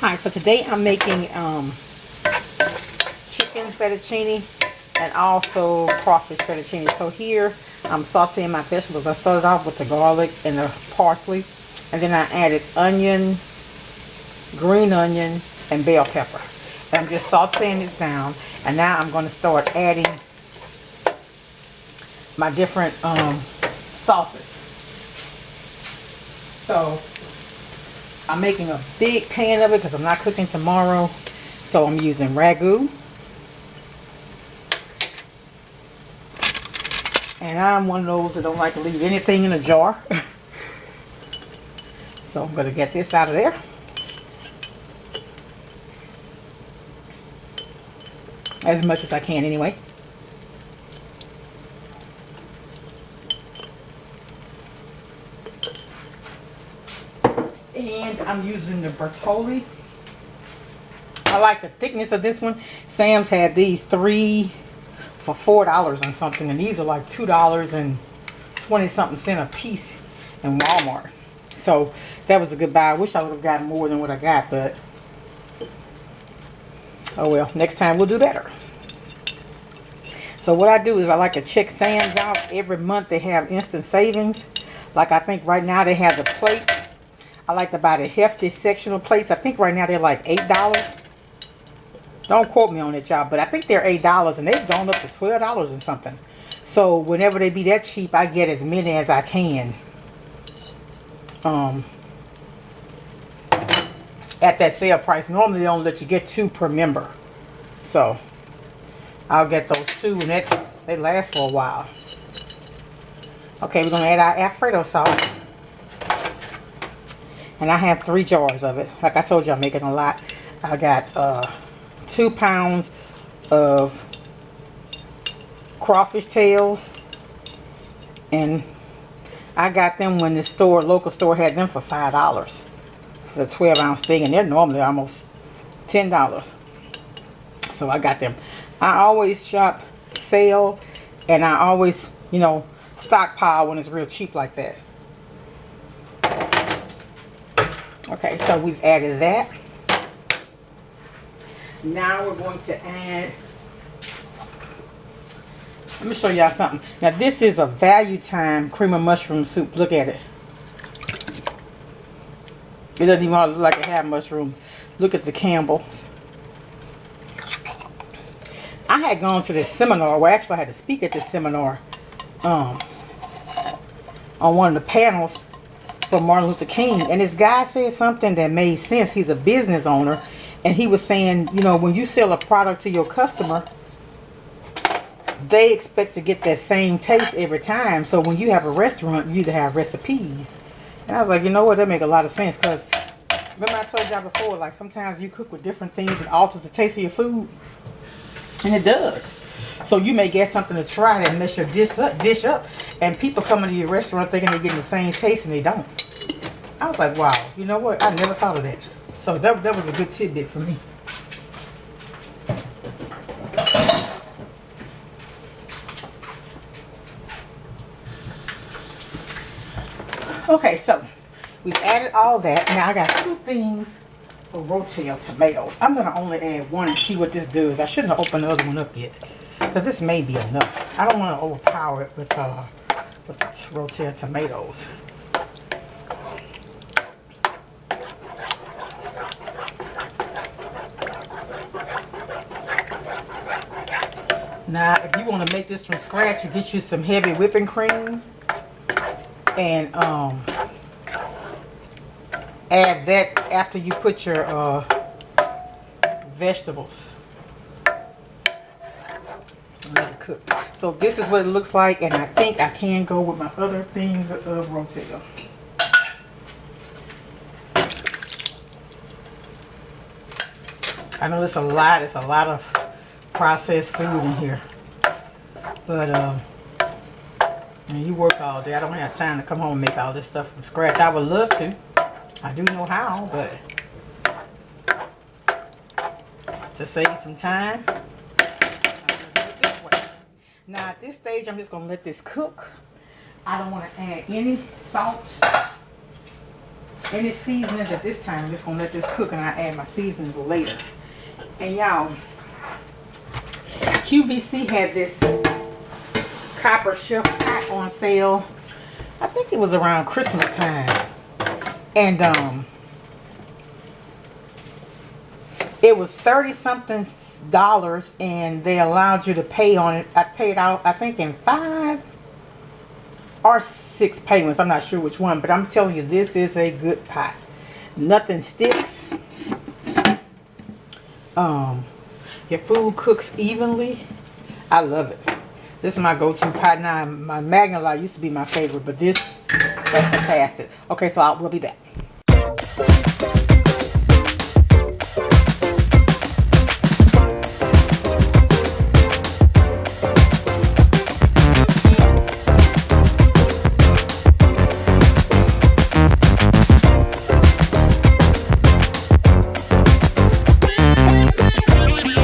Alright, so today I'm making chicken fettuccine and also crawfish fettuccine. So here I'm sauteing my vegetables. I started off with the garlic and the parsley, and then I added onion, green onion, and bell pepper. And I'm just sauteing this down, and now I'm going to start adding my different sauces. So I'm making a big pan of it because I'm not cooking tomorrow. So I'm using ragu. And I'm one of those that don't like to leave anything in a jar. So I'm going to get this out of there. As much as I can anyway. And I'm using the Bertolli. I like the thickness of this one. Sam's had these 3 for $4 and something, and these are like $2 and 20 something cent a piece in Walmart. So that was a good buy. I wish I would have gotten more than what I got, but oh well, next time we'll do better. So what I do is I like to check Sam's out every month. They have instant savings. Like I think right now they have the plates. I like to buy the hefty sectional plates. I think right now they're like $8. Don't quote me on it, y'all, but I think they're $8 and they've gone up to $12 and something. So whenever they be that cheap, I get as many as I can at that sale price. Normally they only let you get 2 per member. So I'll get those 2 and they last for a while. Okay, we're going to add our Alfredo sauce. And I have 3 jars of it. Like I told you, I'm making a lot. I got 2 pounds of crawfish tails. And I got them when the local store had them for $5 for the 12-ounce thing. And they're normally almost $10. So I got them. I always shop sale. And I always, you know, stockpile when it's real cheap like that. Okay, so we've added that. Now we're going to add, let me show y'all something. Now this is a Value Time cream of mushroom soup. Look at it. It doesn't even look like it had mushrooms. Look at the Campbell's. I had gone to this seminar, well actually I had to speak at this seminar on one of the panels for Martin Luther King, and this guy said something that made sense. He's a business owner, and he was saying, you know, when you sell a product to your customer, they expect to get that same taste every time. So when you have a restaurant, you either have recipes. And I was like, you know what, that make a lot of sense, because remember I told y'all before, like sometimes you cook with different things and alters the taste of your food, and it does. So you may get something to try that mess your dish up, and people come into your restaurant thinking they're getting the same taste and they don't. I was like, wow, you know what? I never thought of that. So that was a good tidbit for me. Okay, so we've added all that. Now I got 2 things for rotel tomatoes. I'm going to only add 1 and see what this does. I shouldn't have opened the other one up yet, because this may be enough. I don't want to overpower it with the rotel tomatoes. Now, if you want to make this from scratch, you get you some heavy whipping cream and add that after you put your vegetables. Let it cook. So this is what it looks like, and I think I can go with my other thing of rotel. I know it's a lot of processed food in here, but you work all day. I don't have time to come home and make all this stuff from scratch. I would love to. I do know how, but to save some time, I'm gonna do it this way. Now at this stage, I'm just gonna let this cook. I don't want to add any salt any seasonings at this time. I'm just gonna let this cook and I add my seasonings later. And y'all, QVC had this copper chef pot on sale. I think it was around Christmas time. And it was $30-something, and they allowed you to pay on it. I paid out, I think, in 5 or 6 payments. I'm not sure which one, but I'm telling you, this is a good pot. Nothing sticks. Your food cooks evenly. I love it. This is my go-to pot now. My Magnolia used to be my favorite, but this has surpassed it. Okay, so we'll be back.